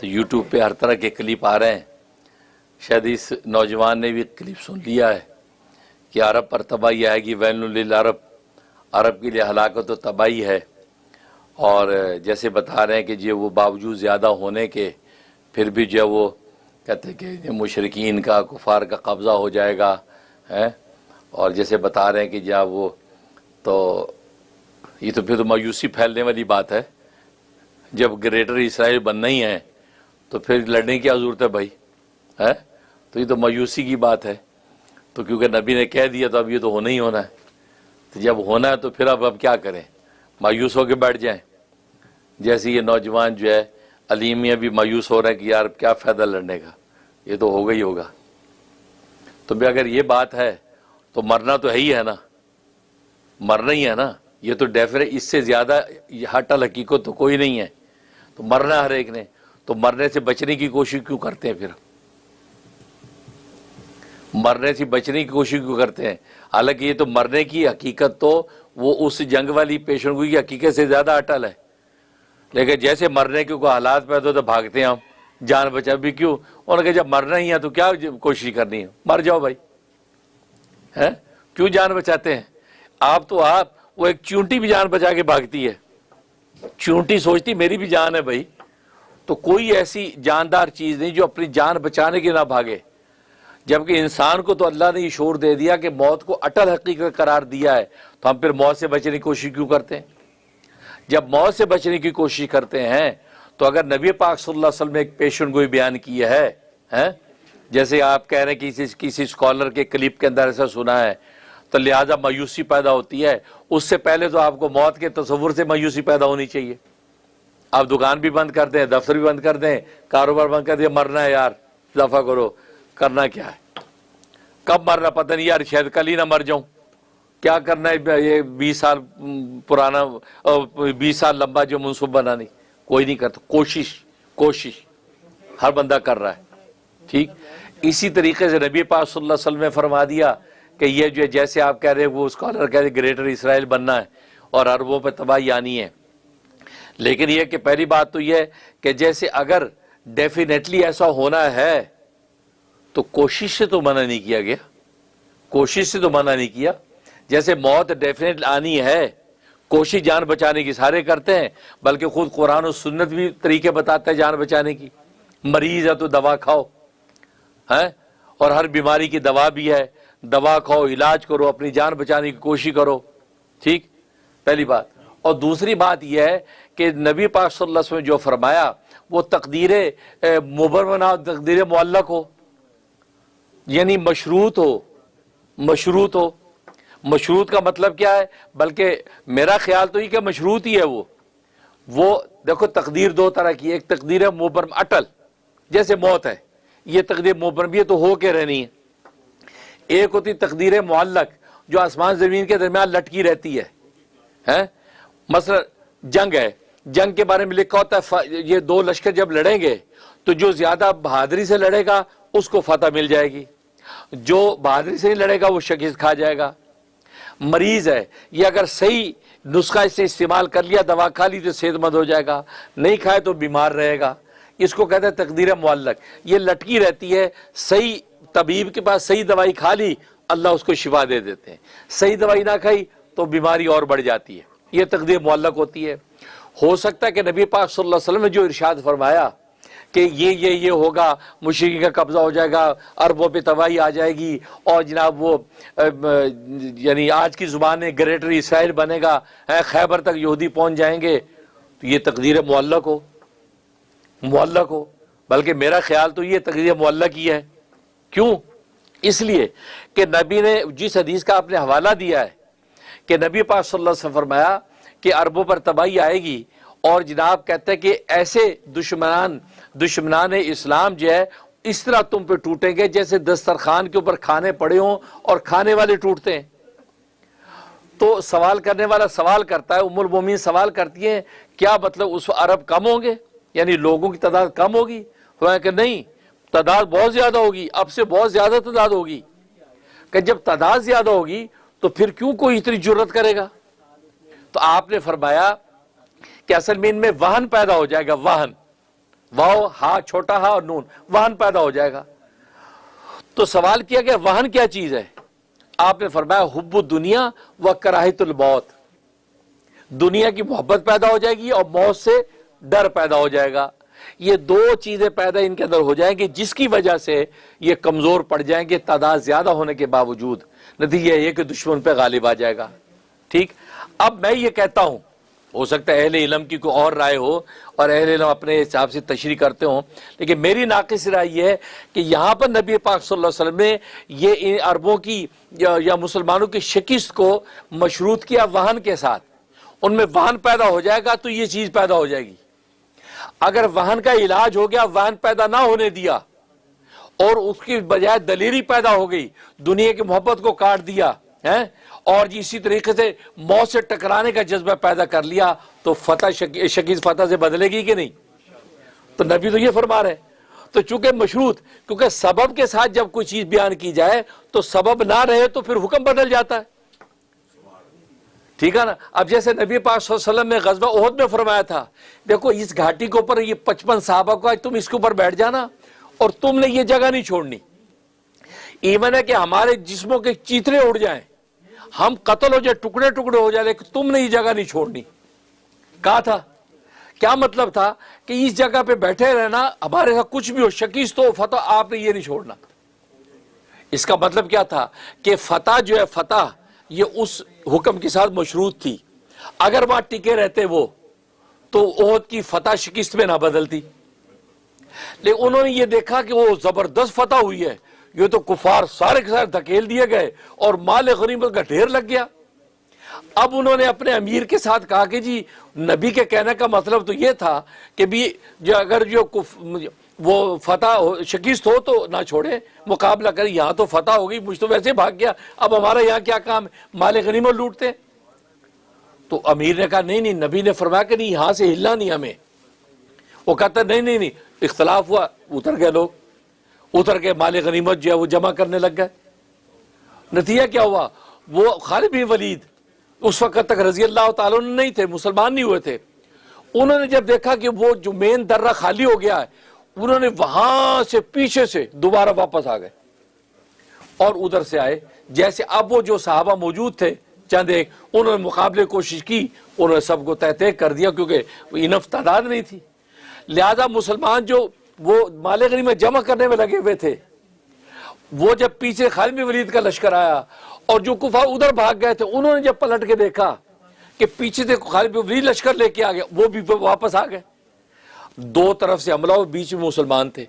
تو یوٹیوب پہ ہر طرح کے کلپ آ رہے ہیں. شاید اس نوجوان نے بھی کلپ سن لیا ہے کہ عرب پر تباہی آئے گی، ویل للعرب، عرب کے لیے ہلاکت و تباہی ہے. اور جیسے بتا رہے ہیں کہ جو وہ باوجود زیادہ ہونے کے پھر بھی جو وہ کہتے ہیں کہ مشرکین کا، کفار کا قبضہ ہو جائے گا ہے. اور جیسے بتا رہے ہیں کہ جب وہ تو یہ تو پھر تو مایوسی پھیلنے والی بات ہے. جب گریٹر اسرائیل بننا ہی ہے تو پھر لڑنے کی کیا ضرورت ہے بھائی ہے. تو یہ تو مایوسی کی بات ہے. تو کیونکہ نبی نے کہہ دیا تو اب یہ تو ہونا ہی ہونا ہے. تو جب ہونا ہے تو پھر اب کیا کریں، مایوس ہو کے بیٹھ جائیں. جیسے یہ نوجوان جو ہے علیمیہ بھی مایوس ہو رہے ہیں کہ یار کیا فائدہ لڑنے کا، یہ تو ہوگا ہی ہوگا. تو بھی اگر یہ بات ہے تو مرنا تو ہے ہی ہے نا، مرنا ہی ہے نا. یہ تو ڈیفینیٹ، اس سے زیادہ ہٹل حقیقت تو کوئی نہیں ہے. تو مرنا ہر ایک نے، تو مرنے سے بچنے کی کوشش کیوں کرتے ہیں؟ پھر مرنے سے بچنے کی کوشش کیوں کرتے ہیں؟ حالانکہ یہ تو مرنے کی حقیقت تو وہ اس جنگ والی پیشن گوئی کی حقیقت سے زیادہ اٹل ہے. لیکن جیسے مرنے کے کوئی حالات پیدا ہوتے بھاگتے ہیں ہم، جان بچا بھی کیوں؟ انہوں نے کہا جب مرنا ہی ہے تو کیا کوشش کرنی ہے، مر جاؤ بھائی ہے. کیوں جان بچاتے ہیں آپ؟ تو آپ وہ ایک چونٹی بھی جان بچا کے بھاگتی ہے. چونٹی سوچتی میری بھی جان ہے بھائی. تو کوئی ایسی جاندار چیز نہیں جو اپنی جان بچانے کے نہ بھاگے. جبکہ انسان کو تو اللہ نے یہ شعور دے دیا کہ موت کو اٹل حقیقت قرار دیا ہے، تو ہم پھر موت سے بچنے کی کوشش کیوں کرتے ہیں؟ جب موت سے بچنے کی کوشش کرتے ہیں تو اگر نبی پاک صلی اللہ علیہ وسلم نے ایک پیشن گوئی بیان کی ہے جیسے آپ کہہ رہے ہیں کہ کسی اسکالر کے کلپ کے اندر ایسا سنا ہے، تو لہٰذا مایوسی پیدا ہوتی ہے. اس سے پہلے تو آپ کو موت کے تصور سے مایوسی پیدا ہونی چاہیے. آپ دکان بھی بند کر دیں، دفتر بھی بند کر دیں، کاروبار بند کر دیں، مرنا ہے یار دفع کرو. کرنا کیا ہے؟ کب مرنا پتہ نہیں یار، شاید کل ہی نہ مر جاؤں. کیا کرنا ہے یہ 20 سال پرانا 20 سال لمبا جو منصوبہ بنانی؟ کوئی نہیں کرتا. کوشش ہر بندہ کر رہا ہے. ٹھیک اسی طریقے سے نبی پاک صلی اللہ علیہ وسلم نے فرما دیا کہ یہ جو جیسے آپ کہہ رہے ہیں وہ اسکالر کہہ رہے گریٹر اسرائیل بننا ہے اور عربوں پہ تباہی آنی ہے. لیکن یہ کہ پہلی بات تو یہ ہے کہ جیسے اگر ڈیفینیٹلی ایسا ہونا ہے تو کوشش سے تو منع نہیں کیا گیا، کوشش سے تو منع نہیں کیا. جیسے موت ڈیفینیٹ آنی ہے، کوشش جان بچانے کی سارے کرتے ہیں، بلکہ خود قرآن و سنت بھی طریقے بتاتا ہے جان بچانے کی. مریض ہے تو دوا کھاؤ ہے، اور ہر بیماری کی دوا بھی ہے، دوا کھاؤ، علاج کرو، اپنی جان بچانے کی کوشش کرو. ٹھیک پہلی بات. اور دوسری بات یہ ہے کہ نبی پاک صلی اللہ علیہ وسلم نے جو فرمایا وہ تقدیر مبرمہ، تقدیر معلق ہو، یعنی مشروط ہو. مشروط کا مطلب کیا ہے؟ بلکہ میرا خیال تو یہ کہ مشروط ہی ہے وہ دیکھو تقدیر دو طرح کی، ایک تقدیر مبرم اٹل جیسے موت ہے، یہ تقدیر مبرم یہ تو ہو کے رہنی ہے. ایک ہوتی تقدیر معلق جو آسمان زمین کے درمیان لٹکی رہتی ہے. مثلا جنگ ہے، جنگ کے بارے میں لکھا ہوتا ہے یہ دو لشکر جب لڑیں گے تو جو زیادہ بہادری سے لڑے گا اس کو فتح مل جائے گی، جو بہادری سے نہیں لڑے گا وہ شکست کھا جائے گا. مریض ہے، یہ اگر صحیح نسخہ اس سے استعمال کر لیا، دوا کھا لی تو صحت مند ہو جائے گا، نہیں کھائے تو بیمار رہے گا. اس کو کہتے ہیں تقدیر معلق. یہ لٹکی رہتی ہے، صحیح طبیب کے پاس صحیح دوائی کھا لی اللہ اس کو شفا دے دیتے ہیں، صحیح دوائی نہ کھائی تو بیماری اور بڑھ جاتی ہے. یہ تقدیر معلق ہوتی ہے. ہو سکتا ہے کہ نبی پاک صلی اللہ علیہ وسلم نے جو ارشاد فرمایا کہ یہ ہوگا، مشرکین کا قبضہ ہو جائے گا، عربوں پہ تباہی آ جائے گی، اور جناب وہ یعنی آج کی زبان میں گریٹر اسرائیل بنے گا، خیبر تک یہودی پہنچ جائیں گے، تو یہ تقدیر معلق ہو. بلکہ میرا خیال تو یہ تقدیر معلق ہی ہے. کیوں؟ اس لیے کہ نبی نے جس حدیث کا آپ نے حوالہ دیا ہے کہ نبی پاک صلی اللہ علیہ وسلم فرمایا کہ عربوں پر تباہی آئے گی، اور جناب کہتے ہیں کہ ایسے دشمنان اسلام جو ہے اس طرح تم پہ ٹوٹیں گے جیسے دسترخوان کے اوپر کھانے پڑے ہوں اور کھانے والے ٹوٹتے ہیں. تو سوال کرنے والا سوال کرتا ہے، ام المومنین سوال کرتی ہیں کیا مطلب اس عرب کم ہوں گے، یعنی لوگوں کی تعداد کم ہوگی؟ کہ نہیں، تعداد بہت زیادہ ہوگی، اب سے بہت زیادہ تعداد ہوگی. کہ جب تعداد زیادہ ہوگی تو پھر کیوں کوئی اتنی جرت کرے گا؟ تو آپ نے فرمایا کہ اصل میں ان میں وہن پیدا ہو جائے گا، وہن واو ہا چھوٹا ہا اور نون، وہن پیدا ہو جائے گا۔ تو سوال کیا کہ وہن کیا چیز ہے؟ آپ نے فرمایا حب الدنیا و کراہت الموت، دنیا کی محبت پیدا ہو جائے گی اور موت سے ڈر پیدا ہو جائے گا۔ یہ دو چیزیں پیدا ان کے اندر ہو جائیں گی جس کی وجہ سے یہ کمزور پڑ جائیں گے، تعداد زیادہ ہونے کے باوجود۔ نتیجہ یہ کہ دشمن پہ غالب آ جائے گا۔ ٹھیک، اب میں یہ کہتا ہوں، ہو سکتا ہے اہل علم کی کوئی اور رائے ہو اور اہل علم اپنے حساب سے تشریح کرتے ہوں، لیکن میری ناقص رائے یہ ہے کہ یہاں پر نبی پاک صلی اللہ علیہ وسلم نے یہ عربوں کی یا مسلمانوں کی شکست کو مشروط کیا وہن کے ساتھ۔ ان میں وہن پیدا ہو جائے گا تو یہ چیز پیدا ہو جائے گی۔ اگر وہن کا علاج ہو گیا، وہن پیدا نہ ہونے دیا اور اس کی بجائے دلیری پیدا ہو گئی، دنیا کی محبت کو کاٹ دیا ہے اور اسی طریقے سے موت سے ٹکرانے کا جذبہ پیدا کر لیا، تو فتح شکست فتح سے بدلے گی کہ نہیں؟ تو نبی تو یہ فرما رہے ہیں۔ تو چونکہ مشروط، کیونکہ سبب کے ساتھ جب کوئی چیز بیان کی جائے تو سبب نہ رہے تو پھر حکم بدل جاتا ہے، ٹھیک ہے نا؟ اب جیسے نبی پاک صلی اللہ علیہ وسلم نے غزوہ احد میں فرمایا تھا، دیکھو اس گھاٹی کے اوپر یہ 55 صحابہ کو تم اس کے اوپر بیٹھ جانا اور تم نے یہ جگہ نہیں چھوڑنی، ایون ہے کہ ہمارے جسموں کے چیترے اڑ جائیں، ہم قتل ہو جائے، ٹکڑے ٹکڑے ہو جائے، لیکن تم نے یہ جگہ نہیں چھوڑنی۔ کہا تھا کیا مطلب تھا کہ اس جگہ پہ بیٹھے رہنا، ہمارے ساتھ کچھ بھی ہو، شکست ہو فتح، آپ نے یہ نہیں چھوڑنا۔ اس کا مطلب کیا تھا کہ فتح جو ہے، فتح یہ اس حکم کے ساتھ مشروط تھی۔ اگر وہاں ٹکے رہتے وہ تو احد کی فتح شکست میں نہ بدلتی، لیکن انہوں نے یہ دیکھا کہ وہ زبردست فتح ہوئی ہے، یہ تو کفار سارے کے سارے دھکیل دیے گئے اور مال غنیمت کا ڈھیر لگ گیا۔ اب انہوں نے اپنے امیر کے ساتھ کہا کہ جی نبی کے کہنے کا مطلب تو یہ تھا کہ بھی جو اگر وہ فتح شکست ہو تو نہ چھوڑے، مقابلہ کرے، یہاں تو فتح ہو گئی، مجھ تو ویسے بھاگ گیا، اب ہمارا یہاں کیا کام ہے، مال غنیمت لوٹتے۔ تو امیر نے کہا نہیں نہیں، نبی نے فرمایا کہ نہیں، یہاں سے ہلنا نہیں ہمیں۔ وہ کہتا نہیں نہیں نہیں، اختلاف ہوا، اتر گئے لوگ، اتر کے مال غنیمت جو ہے وہ جمع کرنے لگ گئے۔ نتیجہ کیا ہوا؟ وہ خالد بن ولید اس وقت تک رضی اللہ تعالیٰ عنہ نہیں تھے، مسلمان نہیں ہوئے تھے، انہوں نے جب دیکھا کہ وہ جو مین درہ خالی ہو گیا ہے، انہوں نے وہاں سے پیچھے سے دوبارہ واپس آ گئے اور ادھر سے آئے۔ جیسے اب وہ جو صحابہ موجود تھے چند ایک، انہوں نے مقابلے کوشش کی، انہوں نے سب کو تہتے کر دیا کیونکہ انف تعداد نہیں تھی۔ لہذا مسلمان جو وہ مال غنیمت جمع کرنے میں لگے ہوئے تھے، وہ جب پیچھے خالد بن ولید کا لشکر آیا اور جو کفار ادھر بھاگ گئے تھے، انہوں نے جب پلٹ کے دیکھا کہ پیچھے سے خالد بن ولید لشکر لے کے آ گیا، وہ بھی واپس آ گئے۔ دو طرف سے حملہ ہو، بیچ میں مسلمان تھے،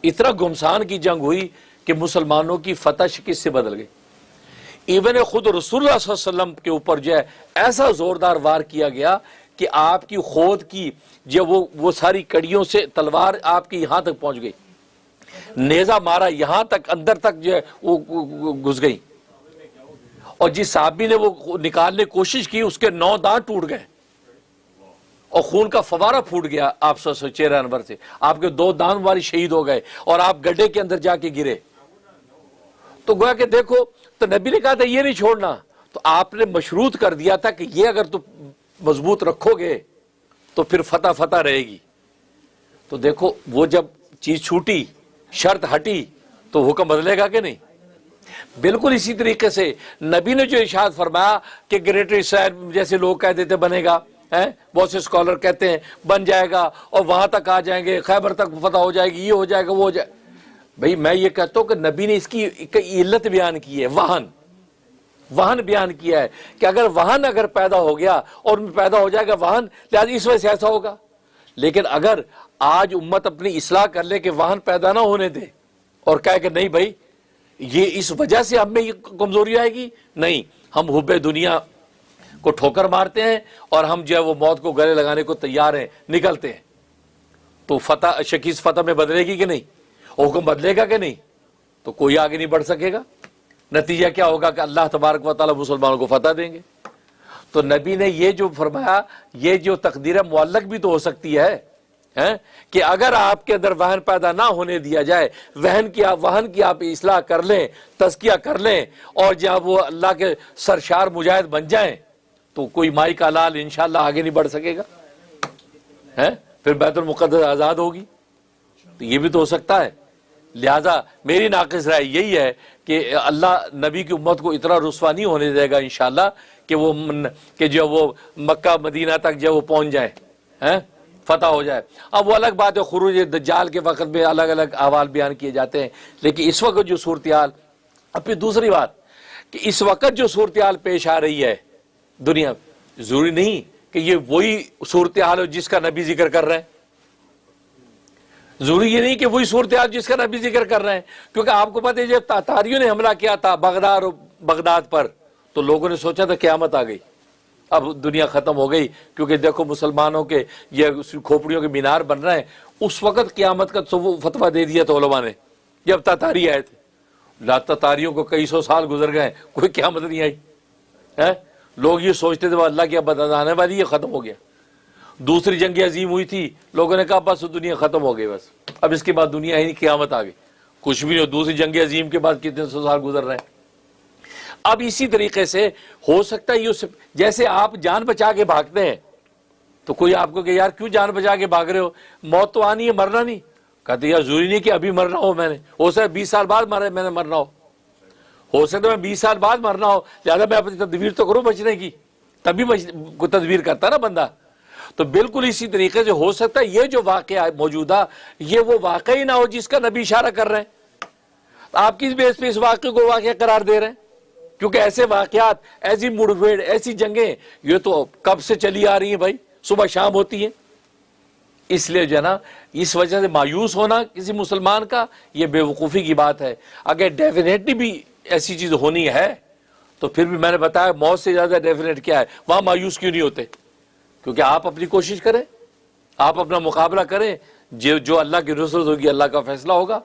اتنا گمسان کی جنگ ہوئی کہ مسلمانوں کی فتح شکست سے بدل گئی۔ ایون خود رسول اللہ صلی اللہ علیہ وسلم کے اوپر جو ہے ایسا زوردار وار کیا گیا کہ آپ کی خود کی جو وہ ساری کڑیوں سے تلوار آپ کی یہاں تک پہنچ گئی، نیزہ مارا یہاں تک، اندر تک جو ہے وہ گھس گئی، اور جس صحابی نے وہ نکالنے کی کوشش کی اس کے 9 دانت ٹوٹ گئے اور خون کا فوارہ پھوٹ گیا آپ سے چہرہ انور سے، آپ کے 2 دانت والی شہید ہو گئے اور آپ گڈھے کے اندر جا کے گرے۔ تو گویا کہ دیکھو، تو نبی نے کہا تھا یہ نہیں چھوڑنا، تو آپ نے مشروط کر دیا تھا کہ یہ اگر تم مضبوط رکھو گے تو پھر فتح فتح رہے گی۔ تو دیکھو وہ جب چیز چھوٹی، شرط ہٹی، تو حکم بدلے گا کہ نہیں؟ بالکل اسی طریقے سے نبی نے جو ارشاد فرمایا کہ گریٹر اسرائیل جیسے لوگ کہہ دیتے بنے گا، بہت سے اسکالر کہتے ہیں بن جائے گا اور وہاں تک آ جائیں گے، خیبر تک فتح ہو جائے گی، یہ ہو جائے گا، وہ ہو جائے۔ بھئی میں یہ کہتا ہوں کہ نبی نے اس کی علت بیان کی ہے، وہن بیان کیا ہے کہ اگر وہن اگر پیدا ہو گیا اور پیدا ہو جائے گا وہن، لہذا اس وجہ سے ایسا ہوگا۔ لیکن اگر آج امت اپنی اصلاح کر لے کہ وہن پیدا نہ ہونے دے اور کہے کہ نہیں بھائی یہ اس وجہ سے ہم میں یہ کمزوری آئے گی، نہیں، ہم حب دنیا کو ٹھوکر مارتے ہیں اور ہم جو ہے وہ موت کو گلے لگانے کو تیار ہیں، نکلتے ہیں، تو فتح شکست فتح میں بدلے گی کہ نہیں؟ حکم بدلے گا کہ نہیں؟ تو کوئی آگے نہیں بڑھ سکے گا۔ نتیجہ کیا ہوگا کہ اللہ تبارک و تعالیٰ مسلمانوں کو فتح دیں گے۔ تو نبی نے یہ جو فرمایا، یہ جو تقدیر معلق بھی تو ہو سکتی ہے کہ اگر آپ کے اندر وہن پیدا نہ ہونے دیا جائے، وہن کی آپ اصلاح کر لیں، تزکیہ کر لیں، اور جب وہ اللہ کے سرشار مجاہد بن جائیں تو کوئی مائی کا لال انشاءاللہ آگے نہیں بڑھ سکے گا۔ پھر بیت المقدس آزاد ہوگی، تو یہ بھی تو ہو سکتا ہے۔ لہذا میری ناقص رائے یہی ہے کہ اللہ نبی کی امت کو اتنا رسوا نہیں ہونے دے گا انشاءاللہ کہ جو وہ مکہ مدینہ تک جو وہ پہنچ جائے، فتح ہو جائے۔ اب وہ الگ بات ہے، خروج دجال کے وقت میں الگ الگ احوال بیان کیے جاتے ہیں، لیکن اس وقت جو صورتحال، اب پھر دوسری بات کہ اس وقت جو صورتحال پیش آ رہی ہے دنیا، ضروری نہیں کہ یہ وہی صورتحال ہو جس کا نبی ذکر کر رہے ہیں، ضروری یہ نہیں کہ وہی صورتحال جس کا نبی ذکر کر رہے ہیں، کیونکہ آپ کو پتہ ہے جب تاتاریوں نے حملہ کیا تھا بغداد پر تو لوگوں نے سوچا تھا قیامت آ گئی، اب دنیا ختم ہو گئی، کیونکہ دیکھو مسلمانوں کے یہ کھوپڑیوں کے مینار بن رہے ہیں۔ اس وقت قیامت کا فتویٰ دے دیا تھا علماء نے جب تاتاری آئے تھے، تاتاریوں کو کئی سو سال گزر گئے، کوئی قیامت نہیں آئی۔ لوگ یہ سوچتے تھے اللہ کی عبادت آنے والی ہے، ختم ہو گیا۔ دوسری جنگ عظیم ہوئی تھی، لوگوں نے کہا بس دنیا ختم ہو گئی، بس اب اس کے بعد دنیا ہی نہیں، قیامت آ گئی، کچھ بھی نہیں۔ دوسری جنگ عظیم کے بعد کتنے سو سال گزر رہے ہیں۔ اب اسی طریقے سے ہو سکتا ہے یہ جیسے آپ جان بچا کے بھاگتے ہیں تو کوئی آپ کو کہ یار کیوں جان بچا کے بھاگ رہے ہو، موت تو آنی ہے، مرنا نہیں۔ کہتے یار ضروری نہیں کہ ابھی مرنا ہو، میں نے ہو سکتا ہے 20 سال بعد میں نے مرنا ہو سکتا ہے میں 20 سال بعد مرنا ہو، لہٰذا میں اپنی تدبیر تو کروں بچنے کی، تبھی کوئی تدبیر کرتا نا بندہ۔ تو بالکل اسی طریقے سے ہو سکتا ہے یہ جو واقعہ موجودہ یہ وہ واقعہ ہی نہ ہو جس کا نبی اشارہ کر رہے ہیں، آپ کس بیس پہ اس واقعے کو واقعہ قرار دے رہے ہیں؟ کیونکہ ایسے واقعات، ایسی مڑ پھیڑ، ایسی جنگیں یہ تو کب سے چلی آ رہی ہیں بھائی، صبح شام ہوتی ہیں۔ اس لیے جو ہے نا اس وجہ سے مایوس ہونا کسی مسلمان کا یہ بے وقوفی کی بات ہے۔ اگر ڈیفینیٹلی بھی ایسی چیز ہونی ہے تو پھر بھی میں نے بتایا موت سے زیادہ ڈیفینیٹ کیا ہے، وہاں مایوس کیوں نہیں ہوتے؟ کیونکہ آپ اپنی کوشش کریں، آپ اپنا مقابلہ کریں، جو اللہ کی نصرت ہوگی اللہ کا فیصلہ ہوگا،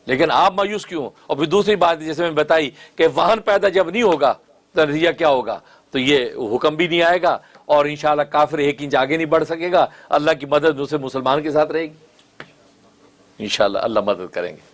لیکن آپ مایوس کیوں؟ اور پھر دوسری بات جیسے میں بتائی کہ واہن پیدا جب نہیں ہوگا تو نتیجہ کیا ہوگا؟ تو یہ حکم بھی نہیں آئے گا اور انشاءاللہ کافر ایک انچ آگے نہیں بڑھ سکے گا، اللہ کی مدد اسے مسلمان کے ساتھ رہے گی، انشاءاللہ اللہ مدد کریں گے۔